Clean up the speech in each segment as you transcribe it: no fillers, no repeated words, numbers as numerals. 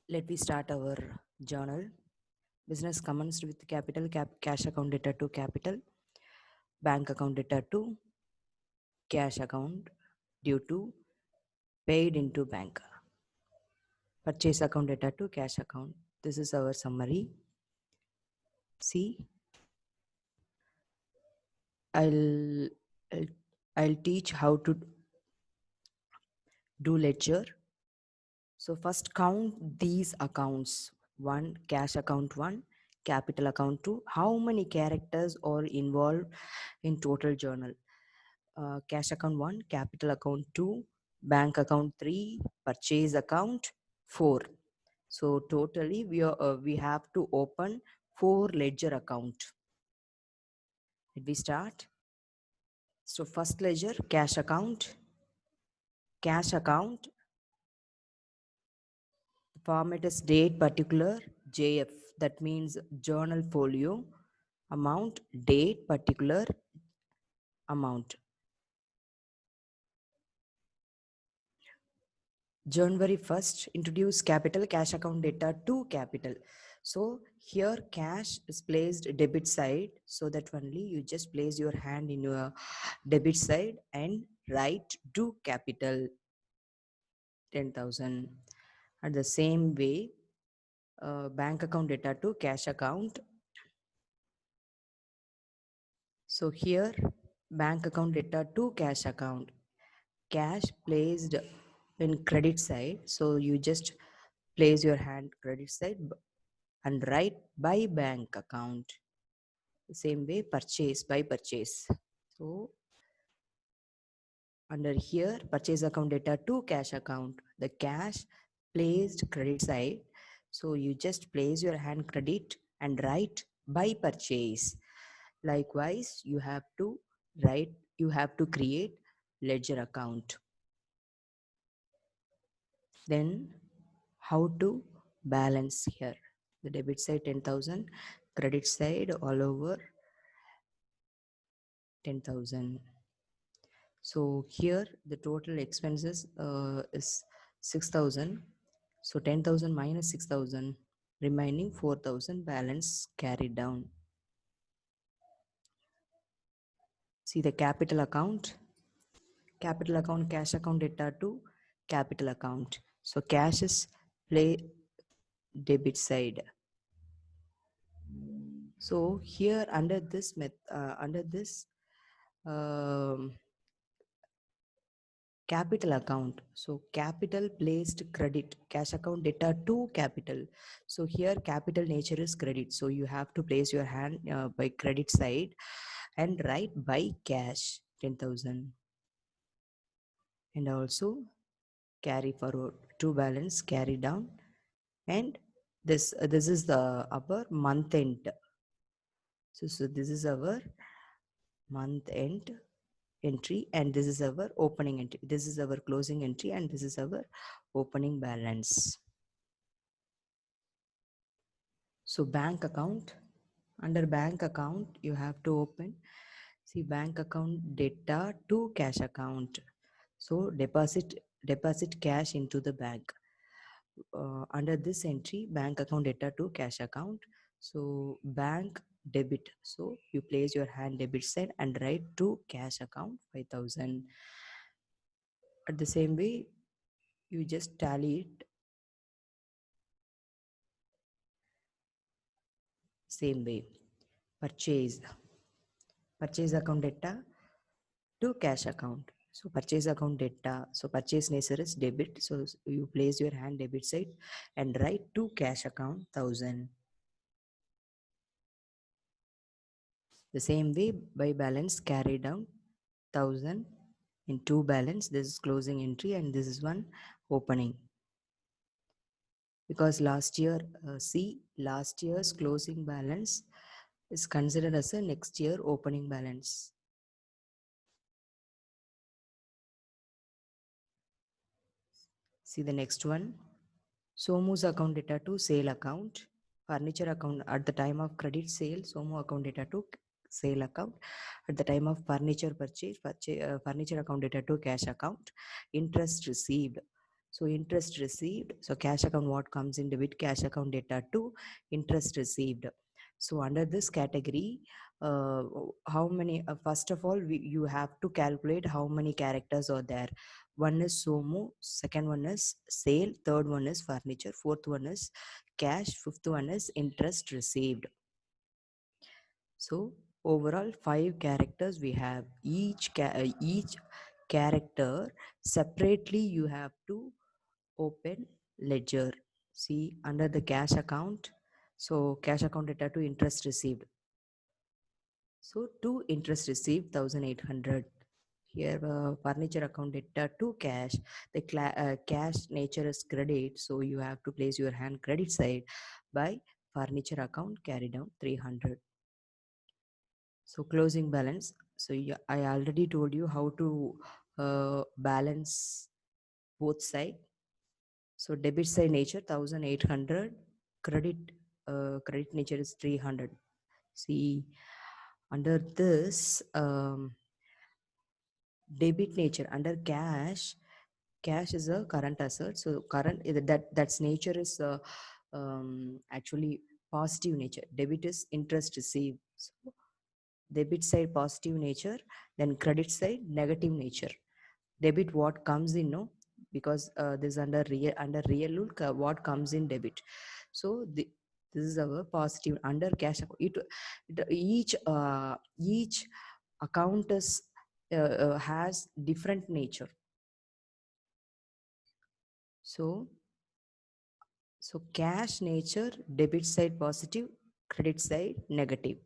Let me start our journal. Business commenced with capital, cash account data to capital, bank account data to cash account due to paid into bank, purchase account data to cash account. This is our summary. See, I'll, I'll, I'll teach how to do ledger. So first count these accounts. One, cash account 1, capital account 2. How many characters are involved in total journal? Cash account 1, capital account 2, bank account 3, purchase account 4. So totally we have to open 4 ledger account. Did we start? So first ledger, cash account. Cash account, the format is date particular JF. That means journal folio amount, date particular amount. January 1st, introduce capital cash account data to capital. So here cash is placed debit side, so that only you just place your hand in your debit side and write to capital 10,000. At the same way, bank account data to cash account. So here bank account data to cash account. Cash placed in credit side, so you just place your hand credit side and write by bank account. The same way purchase by purchase. So under here purchase account data to cash account, the cash placed credit side, so you just place your hand credit and write by purchase. Likewise you have to create ledger account. Then how to balance here? The debit side 10,000, credit side all over 10,000. So here the total expenses is 6,000. So 10,000 minus 6,000, remaining 4,000 balance carried down. See the capital account. Capital account, cash account data to capital account. So cash is play debit side. So here under this capital account, so capital placed credit cash account data to capital. So here capital nature is credit, so you have to place your hand by credit side and write by cash 10,000 and also carry forward to balance carry down. And this is the our month end. So this is our month end entry and this is our opening entry, this is our closing entry and this is our opening balance. So bank account, under bank account you have to open, see bank account data to cash account. So deposit cash into the bank. Under this entry bank account data to cash account, so bank debit, so you place your hand debit side and write to cash account 5,000. At the same way you just tally it same way. Purchase account data to cash account, so purchase account data, so purchase nature is debit, so you place your hand debit side and write to cash account 1,000. The same way by balance carry down 1,000 in two balance, this is closing entry and this is one opening, because last year see last year's closing balance is considered as a next year opening balance. See the next one, Somu's account data to sale account, furniture account at the time of credit sale, Somu account data to sale account, at the time of furniture purchase, furniture account data to cash account, interest received. So interest received. So cash account, what comes in debit, cash account data to interest received. So under this category, how many, first of all, you have to calculate how many characters are there. One is Somu, second one is sale, third one is furniture, fourth one is cash, fifth one is interest received. So overall 5 characters we have. Each character separately you have to open ledger. See under the cash account. So cash account data to interest received. So to interest received 1800. Here furniture account data to cash. The cash nature is credit. So you have to place your hand credit side by furniture account carry down 300. So closing balance. So yeah, I already told you how to balance both side. So debit side nature 1800, credit nature is 300. See under this debit nature under cash, cash is a current asset. So current that's nature is actually positive nature. Debit is interest received. So debit side positive nature, then credit side negative nature. Debit what comes in, no, because this under real rule what comes in debit. So this is our positive under cash account. Each account is has different nature. So cash nature, debit side positive, credit side negative.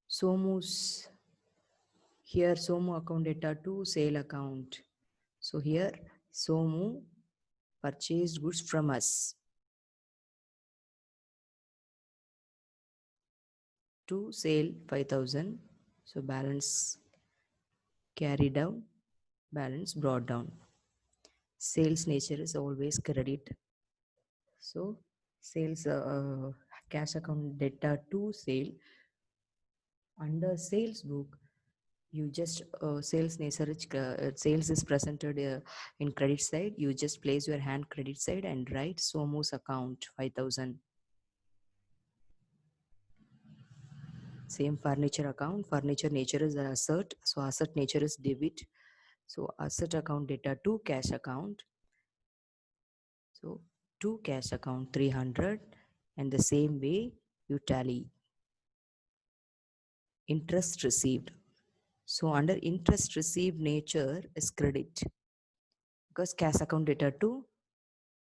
Somu's here Somu account data to sale account. So here Somu purchased goods from us to sale 5000. So balance carried down, balance brought down. Sales nature is always credit. So sales cash account data to sale. Under sales book, you just sales nature sales is presented in credit side. You just place your hand credit side and write Somu's account 5000. Same furniture account. Furniture nature is asset. So asset nature is debit. So asset account data to cash account. So to cash account 300, and the same way you tally interest received. So under interest received nature is credit because cash account data to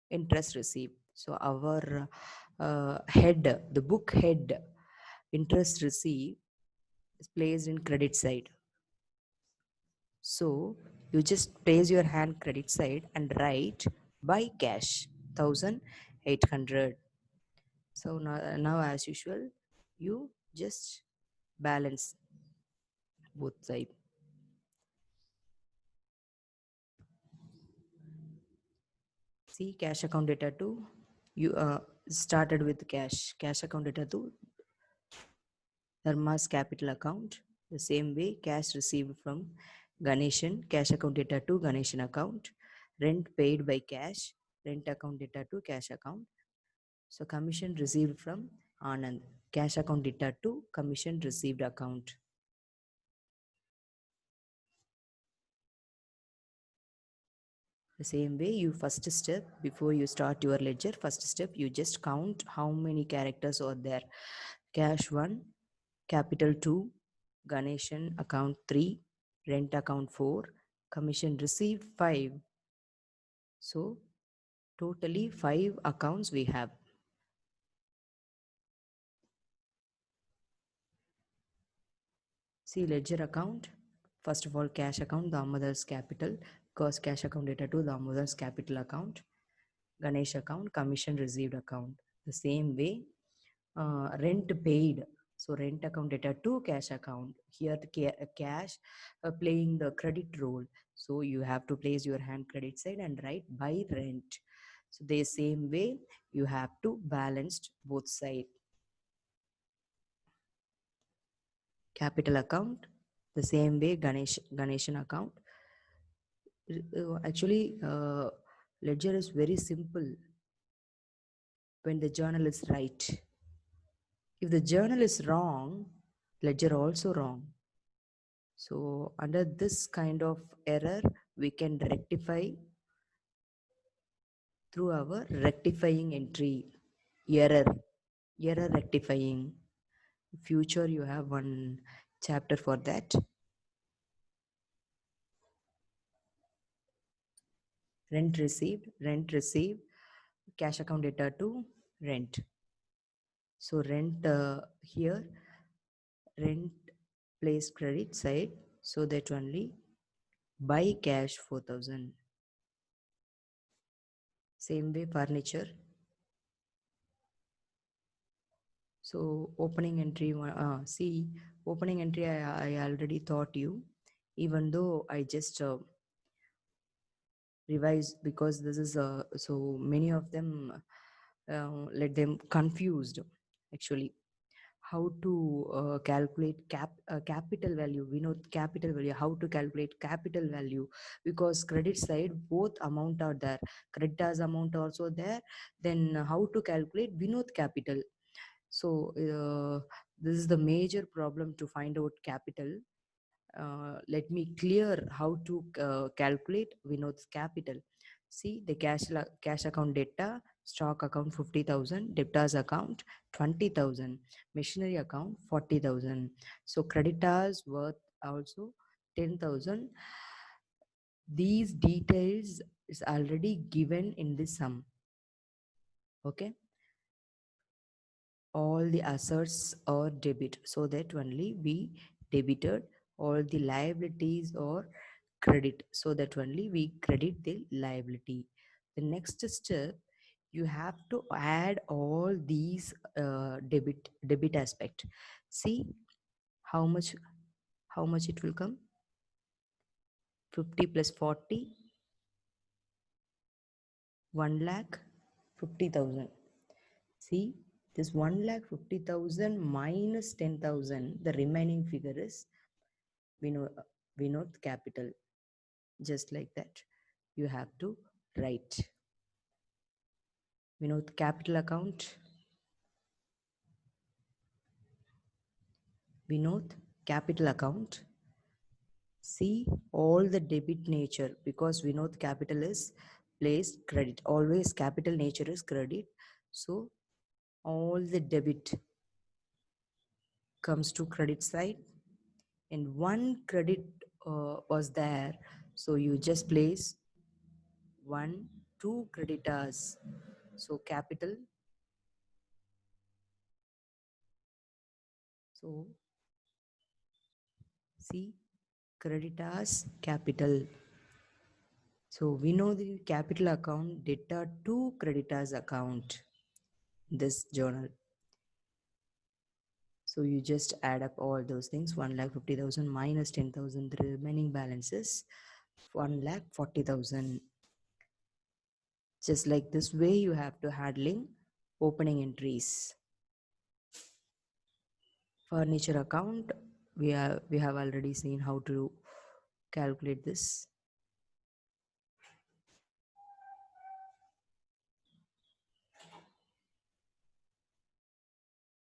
interest received. So our head, the book head, interest received is placed in credit side. So you just place your hand credit side and write by cash 1800. So now as usual, you just balance both side. See cash account data to you started with cash account data to Dharma's capital account. The same way cash received from Ganeshan, cash account data to Ganeshan account. Rent paid by cash, rent account data to cash account. So commission received from Anand, cash account data to commission received account. The same way, you first step before you start your ledger, first step you just count how many characters are there. Cash 1, capital 2, Ganeshan account 3, rent account 4, commission received 5. So totally 5 accounts we have. See ledger account. First of all, cash account, Damodar's capital, because cash account data to Damodar's capital account. Ganesh account, commission received account. The same way, rent paid. So rent account data to cash account. Here the cash playing the credit role. So you have to place your hand credit side and write by rent. So the same way you have to balance both sides. Capital account, the same way Ganeshan account. Actually, ledger is very simple when the journal is right. If the journal is wrong, ledger also wrong. So under this kind of error, we can rectify through our rectifying entry. Error rectifying. Future, you have one chapter for that. Rent received, cash account data to rent. So rent here, rent place credit side, so that only buy cash 4,000. Same way furniture. So opening entry, see, opening entry I already taught you, even though I just revised, because this is so many of them let them confused actually. How to calculate capital value. We know capital value, how to calculate capital value, because credit side both amount are there, creditors amount also there, then how to calculate Vinod capital. So this is the major problem to find out capital. Let me clear how to calculate Vinod's capital. See the cash account data, stock account 50,000, debtors account 20,000, machinery account 40,000. So creditors worth also 10,000. These details is already given in the sum. Okay. All the assets or debit, so that only we debited. All the liabilities or credit, so that only we credit the liability. The next step, you have to add all these debit aspect. See how much it will come. 50 plus 40, 1,50,000. See, this 1,50,000 minus 10,000, the remaining figure is Vinod capital. Just like that, you have to write Vinod capital account, Vinod capital account. See all the debit nature, because Vinod capital is placed credit. Always capital nature is credit. So all the debit comes to credit side, and one credit was there. So you just place 1, 2 creditors. So capital. So see creditors capital. So we know the capital account data to creditors account, this journal. So you just add up all those things. 1,50,000 minus 10,000, the remaining balance is 1,40,000. Just like this way, you have to handling opening entries. Furniture account, we have already seen how to calculate this.